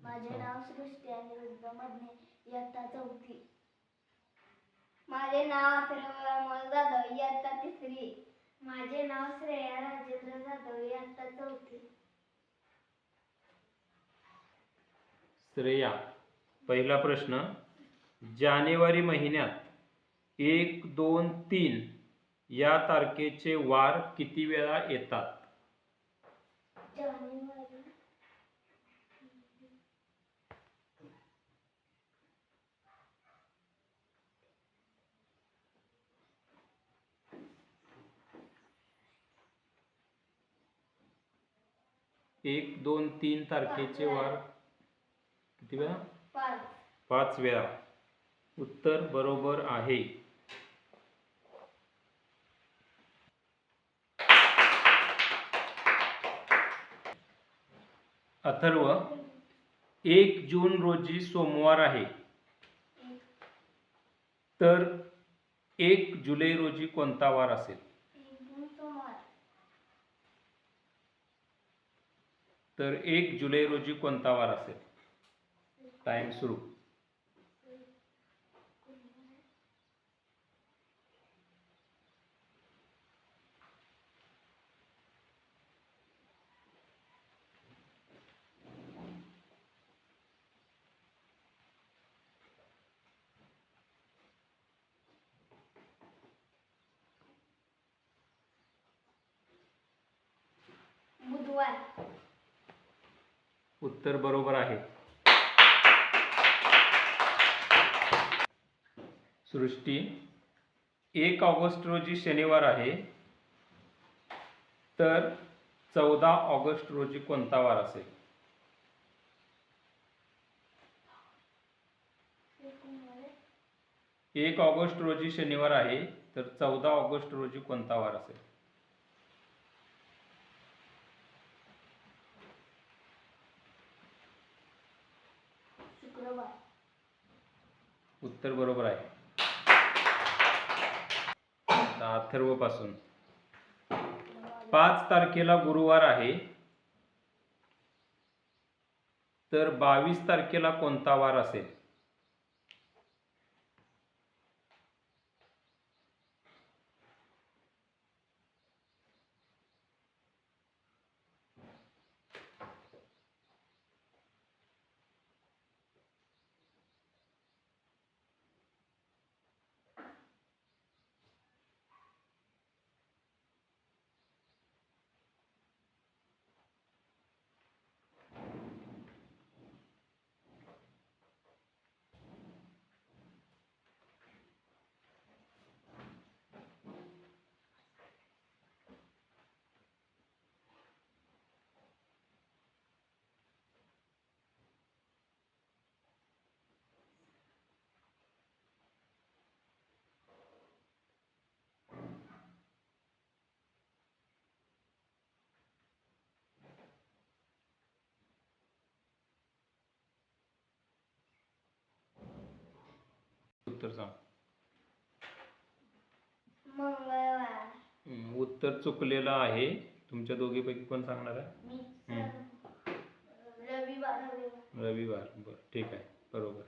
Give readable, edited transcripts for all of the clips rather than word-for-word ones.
माझे नाव सृष्टी अनिरुद्ध मधने, इयत्ता चौथी. माझे नाव अथर्व जाधव, इयत्ता तिसरी. माझे नाव श्रेया राजेंद्र जाधव, इयत्ता चौथी. श्रेया, पहिला प्रश्न. जानेवारी महिन्यात 1, 2, 3 या तारखेचे वार किती वेळा येतात? जानेवारी 1, 2, 3 तारखेचे वार किती वेळा? 5 वेळा. उत्तर बरोबर आहे. अथर्व, 1 जून रोजी सोमवार आहे, तर 1 जुलै रोजी कोणता वार असेल? तर 1 जुलै रोजी कोणता वार असेल? टाइम सुरू. बुधवार. उत्तर बरोबर आहे. सृष्टी, 1 ऑगस्ट रोजी शनिवार आहे, तर 14 ऑगस्ट रोजी कोणता वार असेल? 1 ऑगस्ट रोजी शनिवार आहे, तर 14 ऑगस्ट रोजी कोणता वार असेल? शुक्रवार. उत्तर बरोबर आहे. अथर्व पासून. 5 तारखेला गुरुवार आहे, तर 22 तारखेला कोणता वार असेल? उत्तर सांग. मंगळवार. उत्तर चुकलेलं आहे. तुमच्या दोघीपैकी कोण सांगणार आहे? मी. रविवार. रविवार. बरं, ठीक आहे, बरोबर.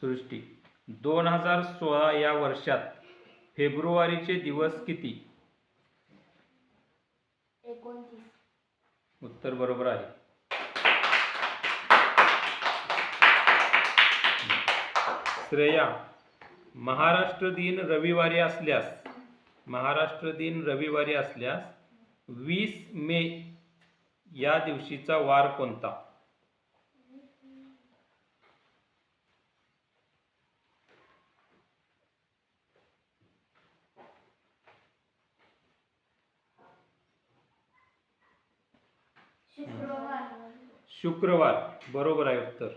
सृष्टी, 2016 या वर्षात फेब्रुवारीचे दिवस किती? 29. उत्तर बरोबर आहे. श्रेया, महाराष्ट्र दिन रविवारी असल्यास 20 मे या दिवशीचा वार कोणता? शुक्रवार. बरोबर आहे उत्तर.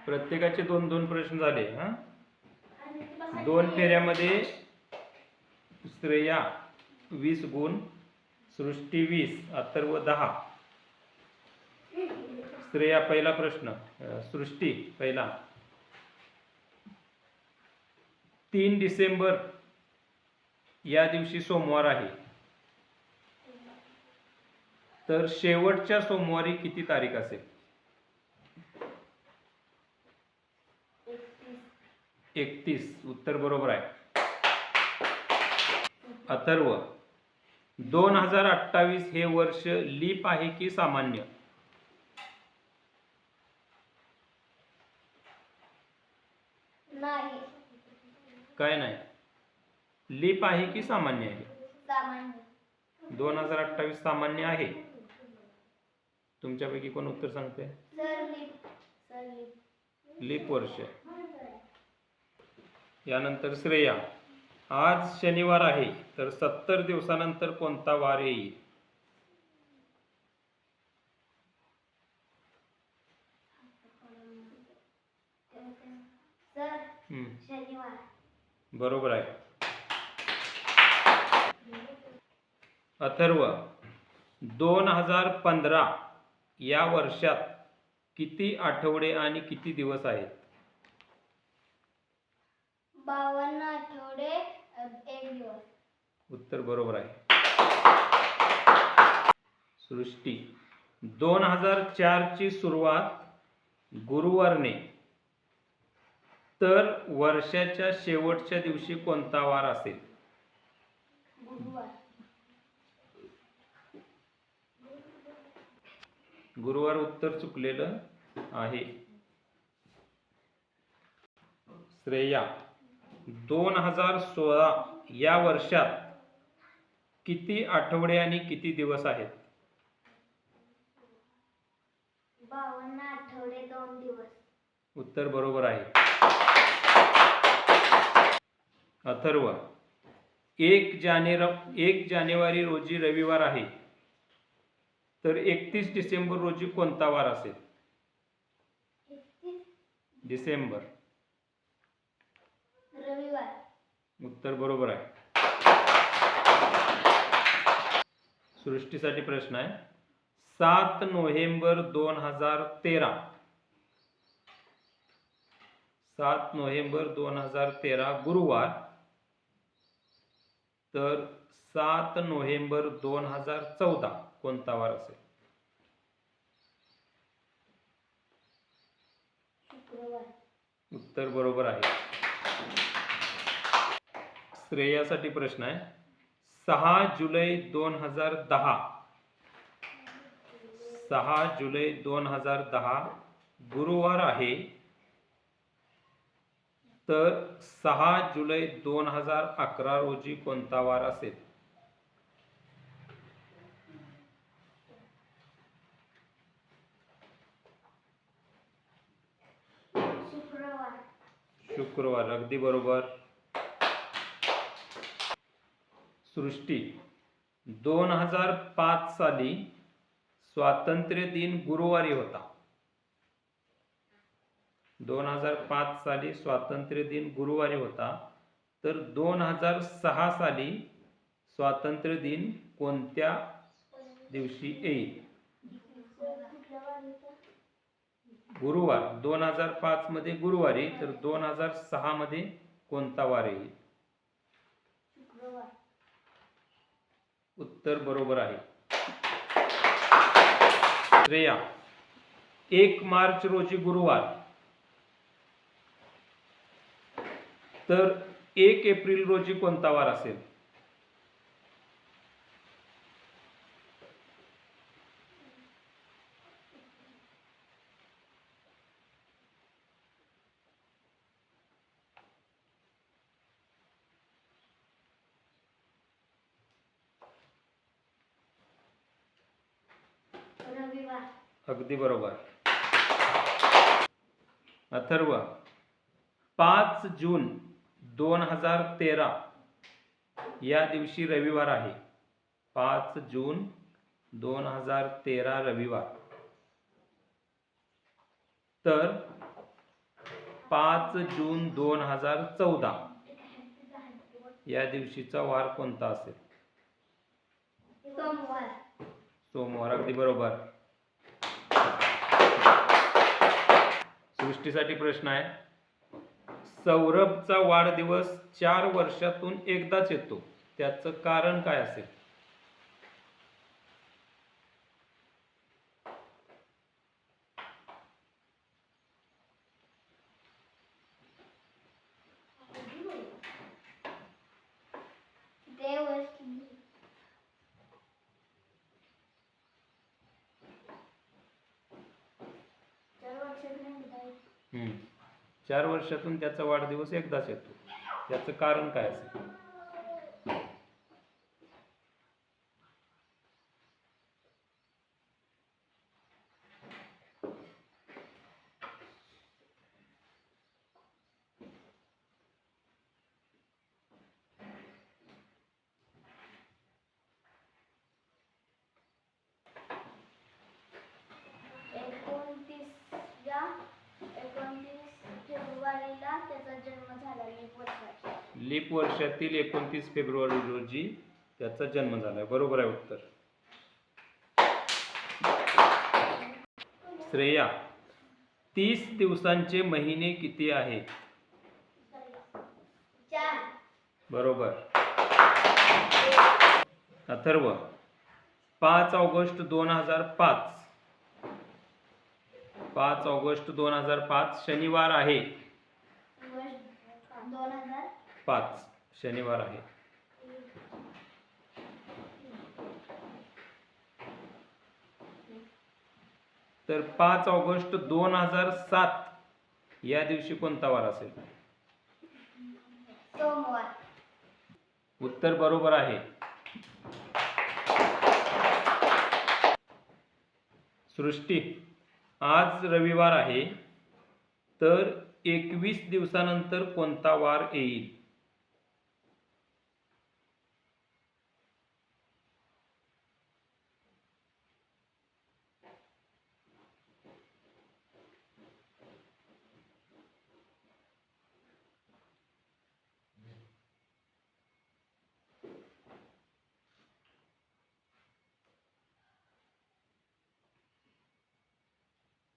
प्रत्येकाचे 2-2 प्रश्न झाले. 2 फेऱ्यामध्ये श्रेया 20 गुण, सृष्टी 20, अथर्व 10. श्रेया, पहिला प्रश्न. सृष्टी, पहिला. 3 डिसेंबर या दिवशी सोमवार आहे, तर शेवटच्या सोमवारी किती तारीख असेल? 31. उत्तर बरोबर आहे. अथर्व, 2028 हे वर्ष लीप आहे की सामान्य? नाही. काय नाही, लीप आहे की सामान्य आहे? सामान्य. 2028 सामान्य आहे. तुमच्यापैकी कोण उत्तर सांगते? लीप वर्ष. यानंतर श्रेया, आज शनिवार आहे तर 70 दिवसानंतर कोणता वार येईल? सर, शनिवार. बरोबर आहे. अथर्व, 2015 या वर्षात किती आठवडे आणि किती दिवस आहेत? 52 आठवडे 1 दिवस. उत्तर बरोबर आहे. सृष्टी, 2004 ची सुरुवात गुरुवारने तर वर्षाच्या शेवटच्या दिवशी कोणता वार असेल? गुरुवार. गुरुवार उत्तर चुकलेलं आहे. श्रेया, 2016 या वर्षात किती आठवडे आणि किती दिवस आहेत? 52 आठवडे 2 दिवस. उत्तर बरोबर आहे. अथर्व, 1 जानेवारी रोजी रविवार आहे तर 31 डिसेंबर रोजी कोणता वार असेल? 31 डिसेंबर. रविवार. उत्तर बरोबर आहे. सृष्टीसाठी प्रश्न आहे. 7 नोव्हेंबर 2013. 7 नोव्हेंबर 2013 गुरुवार तर 7 नोव्हेंबर 2014 कोणता वार असेल? शुक्रवार. उत्तर बरोबर आहे. श्रेयासाठी प्रश्न आहे. 6 जुलै 2010. 6 जुलै 2010 गुरुवार आहे तर 6 जुलै 2011 रोजी कोणता वार असेल? शुक्रवार. शुक्रवार. अगदी बरोबर. सृष्टी, 2005 साली स्वातंत्र्य दिन गुरुवारी होता. 2005 साली स्वातंत्र्य दिन गुरुवारी होता तर 2006 साली स्वातंत्र्य दिन कोणत्या दिवशी येईल? गुरुवार. 2005 मध्ये गुरुवारी तर 2006 मध्ये कोणता वार येईल? शुक्रवार. उत्तर बरोबर आहे. श्रेया, 1 मार्च रोजी गुरुवार तर 1 एप्रिल रोजी कोणता वार असेल? रविवार. अगदी बरोबर. अथर्व, 5 जून 2013 या दिवशी रविवार आहे. 5 जून 2013 रविवार तर 5 जून 2014 या दिवशीचा वार कोणता असेल? सोमवार. सोमवार. अगदी बरोबर. सृष्टीसाठी प्रश्न आहे. सौरभचा वाढदिवस 4 वर्षातून एकदाच येतो, त्याचं कारण काय असेल? 4 वर्षातून त्याचा वाढदिवस एकदाच येतो. त्याचं कारण काय असेल? फेब्रुवारीला त्याचा जन्म झाला लीप वर्षात. लीप वर्षातील 29 फेब्रुवारी रोजी त्याचा जन्म झाला. बरोबर आहे उत्तर. श्रेया, 30 दिवसांचे महिने किती आहेत? 4. बरोबर. अथर्व, 5 ऑगस्ट 2005 5 ऑगस्ट 2005 शनिवार आहे. 2005 शनिवार आहे. तर 5 ऑगस्ट 2007 या दिवशी कोणता वार असेल? सोमवार. उत्तर बरोबर आहे. सृष्टी, आज रविवार आहे, तर 21 दिवसानंतर कोणता वार येईल?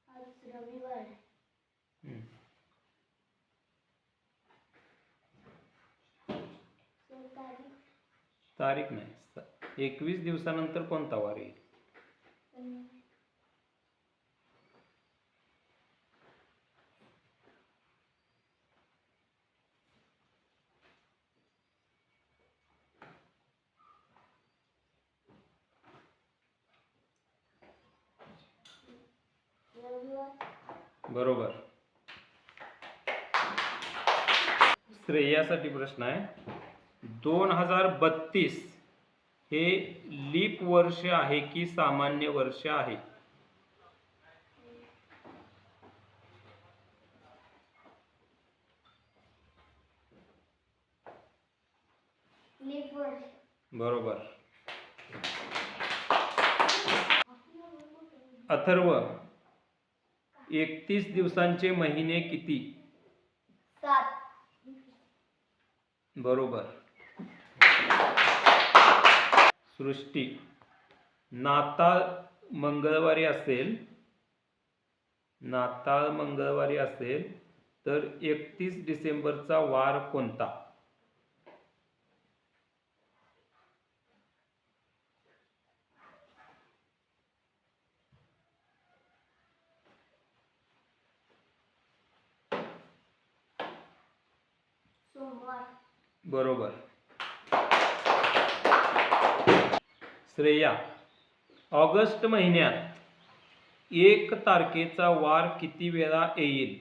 आज रविवार. तारीख नाही. 21 दिवसानंतर कोणता वार येईल? बरोबर. श्रेयासाठी प्रश्न आहे. 2032 हे लीप वर्ष आहे की सामान्य वर्ष आहे? लीप वर्ष. बरोबर. अथर्व, 31 दिवसांचे महिने किती? 7. बरोबर. सृष्टी, नाताळ मंगळवारी असेल तर 31 डिसेंबरचा वार कोणता? सोमवार. बरोबर. श्रेया, ऑगस्ट महिन्यात 1 तारखेचा वार किती वेळा येईल?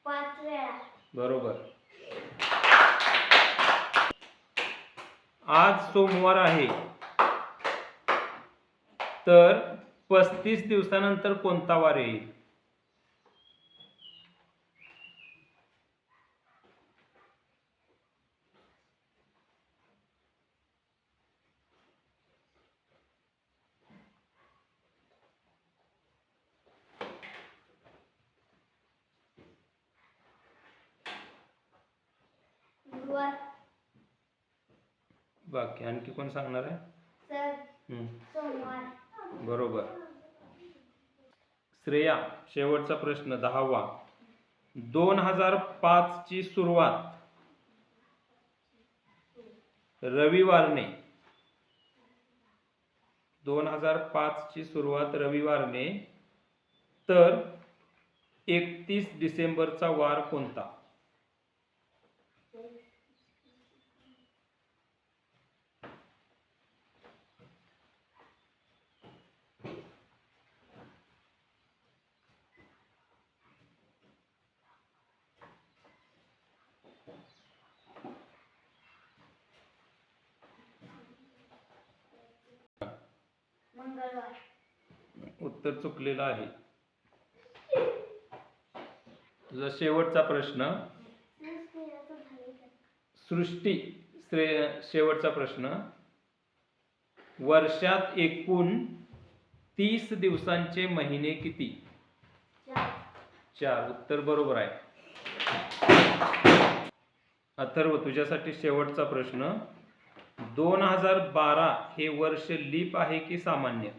5 वेळा. बरोबर. आज सोमवार आहे, तर 35 दिवसानंतर कोणता वार येईल? गुरुवार. बाकी आणखी कोण सांगणार आहे? सर. सोमवार. बरोबर. श्रेया, शेवटचा प्रश्न 10वा. 2005 ची सुरुवात रविवारने 2005 ची सुरुवात रविवारने, तर 31 डिसेंबरचा वार कोणता? मंगळवार. उत्तर चुकलेलं आहे. तुझा शेवटचा प्रश्न. सृष्टी शेवटचा प्रश्न. वर्षात एकूण 30 दिवसांचे महिने किती? 4. उत्तर बरोबर आहे. अथर्व, तुझ्यासाठी शेवटचा प्रश्न. 2012 हे वर्ष लीप आहे की सामान्य?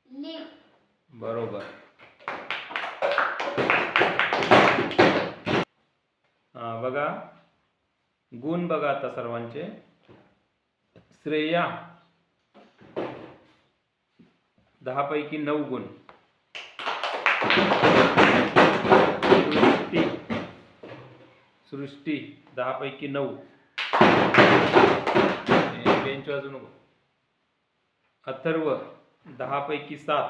लीप. बरोबर. बघा गुण बघा आता सर्वांचे. श्रेया 10 पैकी 9 गुण. सृष्टी 10 पैकी 9. बेंच वाजू नको. अथर्व 10 पैकी 7.